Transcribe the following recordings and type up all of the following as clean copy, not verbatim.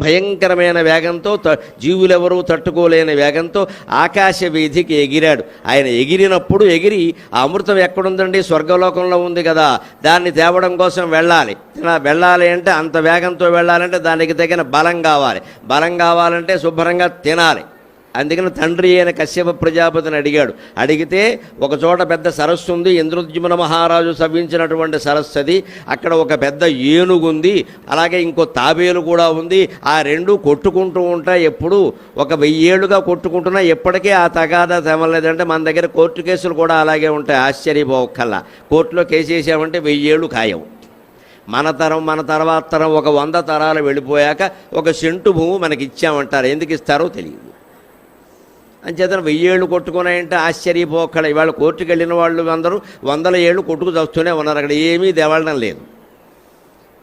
భయంకరమైన వేగంతో జీవులెవరూ తట్టుకోలేని వేగంతో ఆకాశ వీధికి ఎగిరాడు. ఆయన ఎగిరినప్పుడు ఆ అమృతం ఎక్కడుందండి? స్వర్గలోకంలో ఉంది కదా. దాన్ని తేవడం కోసం వెళ్ళాలి అంటే అంత వేగంతో వెళ్ళాలంటే దానికి తగిన బలం కావాలంటే శుభ్రంగా తినాలి. అందుకని తండ్రి అయిన కశ్యప ప్రజాపతిని అడిగితే ఒక చోట పెద్ద సరస్సు ఉంది, ఇంద్రద్యుమ్న మహారాజు సవ్వించినటువంటి సరస్సు అది. అక్కడ ఒక పెద్ద ఏనుగుంది, అలాగే ఇంకో తాబేలు కూడా ఉంది. ఆ రెండు కొట్టుకుంటూ ఉంటాయి. ఎప్పుడు 1000 ఏళ్ళుగా కొట్టుకుంటున్నా ఎప్పటికీ ఆ తగాదా తెమలేదంటే మన దగ్గర కోర్టు కేసులు కూడా అలాగే ఉంటాయి. ఆశ్చర్యపోకల్లా కోర్టులో కేసు వేసామంటే 1000 ఏళ్ళు ఖాయం. మన తర్వాత తరం ఒక 100 తరాలు వెళ్ళిపోయాక ఒక సెంటు భూమి మనకి ఇచ్చామంటారు. ఎందుకు ఇస్తారో తెలియదు. అంచేతను 1000 ఏళ్ళు కొట్టుకున్నాయంటే ఆశ్చర్యపోకల. ఇవాళ కోర్టుకు వెళ్ళిన వాళ్ళు అందరూ 100 ఏళ్ళు కొట్టుకు చస్తూనే ఉన్నారు. అక్కడ ఏమీ దేవడం లేదు.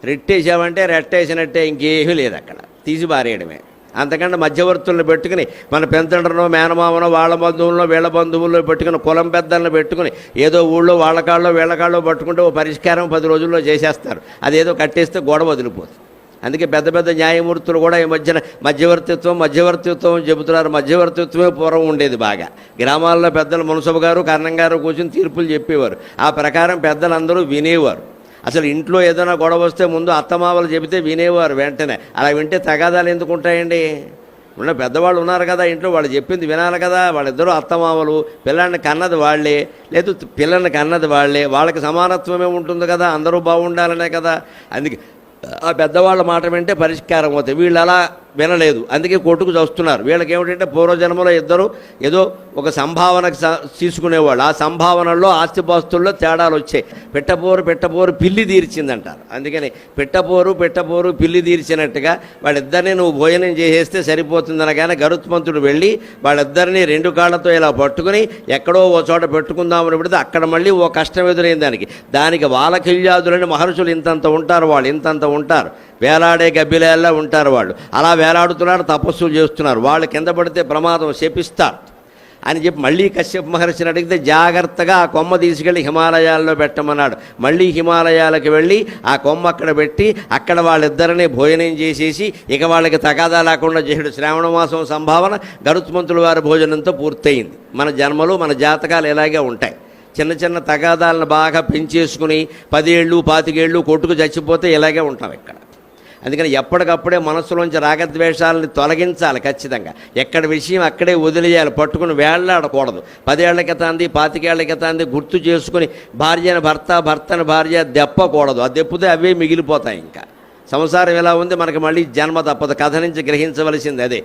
రెట్టేసామంటే రెట్టేసినట్టే, ఇంకేమీ లేదు. అక్కడ తీసి పారేయడమే. అంతకంటే మధ్యవర్తులను పెట్టుకుని మన పెంతండ్రనో మేనమామనో వాళ్ళ బంధువులను వీళ్ళ బంధువుల్లో పెట్టుకుని కులం పెద్దలను పెట్టుకుని ఏదో ఊళ్ళో వాళ్ళ కాళ్ళలో పట్టుకుంటే ఓ పరిష్కారం 10 రోజుల్లో చేసేస్తారు. అదేదో కట్టేస్తే గొడవ వదిలిపోతుంది. అందుకే పెద్ద పెద్ద న్యాయమూర్తులు కూడా ఈ మధ్యన మధ్యవర్తిత్వం చెబుతున్నారు. మధ్యవర్తిత్వమే పూర్వం ఉండేది బాగా. గ్రామాల్లో పెద్దలు మున్సబు గారు కర్ణం గారు కూర్చొని తీర్పులు చెప్పేవారు. ఆ ప్రకారం పెద్దలందరూ వినేవారు. అసలు ఇంట్లో ఏదైనా గొడవ వస్తే ముందు అత్తమామలు చెబితే వినేవారు వెంటనే. అలా వింటే తగాదాలు ఎందుకు ఉంటాయండి? ఉన్న పెద్దవాళ్ళు ఉన్నారు కదా ఇంట్లో, వాళ్ళు చెప్పింది వినాలి కదా. వాళ్ళిద్దరూ అత్తమామలు, పిల్లాన్ని కన్నది వాళ్లే, లేదు పిల్లని కన్నది వాళ్లే, వాళ్ళకి సమానత్వమే ఉంటుంది కదా, అందరూ బాగుండాలనే కదా. అందుకే ఆ పెద్దవాళ్ళ మాట వింటే పరిష్కారం అవుతాయి. వీళ్ళు అలా వినలేదు, అందుకే కోర్టుకు చూస్తున్నారు. వీళ్ళకి ఏమిటంటే పూర్వజన్మలో ఇద్దరు ఏదో ఒక సంభావనకు తీసుకునేవాళ్ళు. ఆ సంభావనల్లో ఆస్తిపాస్తుల్లో తేడాలు వచ్చాయి. పెట్టపోరు పిల్లి తీర్చిందంటారు. అందుకని పెట్టపోరు పిల్లి తీర్చినట్టుగా వాళ్ళిద్దరినీ నువ్వు భోజనం చేసేస్తే సరిపోతుందనగానే గరుత్మంతుడు వెళ్ళి వాళ్ళిద్దరినీ 2 కాళ్ళతో ఇలా పట్టుకుని ఎక్కడో ఓ చోట పెట్టుకుందామని పెడితే అక్కడ మళ్ళీ ఓ కష్టం ఎదురైంది. దానికి వాలకిల్యాదులని మహర్షులు ఇంతంత ఉంటారు. వాళ్ళు ఇంతంత ఉంటారు, వేలాడే గబ్బిలేలా ఉంటారు. వాళ్ళు అలా వేలాడుతున్నారు, తపస్సులు చేస్తున్నారు. వాళ్ళు కింద పడితే ప్రమాదం, శపిస్తారు అని చెప్పి మళ్ళీ కశ్యప మహర్షిని అడిగితే జాగ్రత్తగా ఆ కొమ్మ తీసుకెళ్ళి హిమాలయాల్లో పెట్టమన్నాడు. మళ్ళీ హిమాలయాలకు వెళ్ళి ఆ కొమ్మ అక్కడ పెట్టి అక్కడ వాళ్ళిద్దరినీ భోజనం చేసేసి ఇక వాళ్ళకి తగాదా లేకుండా చేసాడు. శ్రావణ మాసం సంభావన గరుత్మంతుల వారి భోజనంతో పూర్తయింది. మన జన్మలు మన జాతకాలు ఇలాగే ఉంటాయి. చిన్న తగాదాలను బాగా పెంచేసుకుని 10 ఏళ్ళు 25 ఏళ్ళు కొట్టుకు చచ్చిపోతే ఇలాగే ఉంటాం ఇక్కడ. అందుకని ఎప్పటికప్పుడే మనస్సులోంచి రాగద్వేషాలని తొలగించాలి ఖచ్చితంగా. ఎక్కడ విషయం అక్కడే వదిలేయాలి, పట్టుకుని వేళ్లాడకూడదు. 10 ఏళ్ల క్రితాంది 25 ఏళ్ల క్రితాంది గుర్తు చేసుకుని భర్తని భార్య దెప్పకూడదు. ఆ దెప్పితే అవే మిగిలిపోతాయి. ఇంకా సంసారం ఎలా ఉంది మనకి మళ్ళీ జన్మ తప్పదు. కథ నుంచి గ్రహించవలసింది అదే.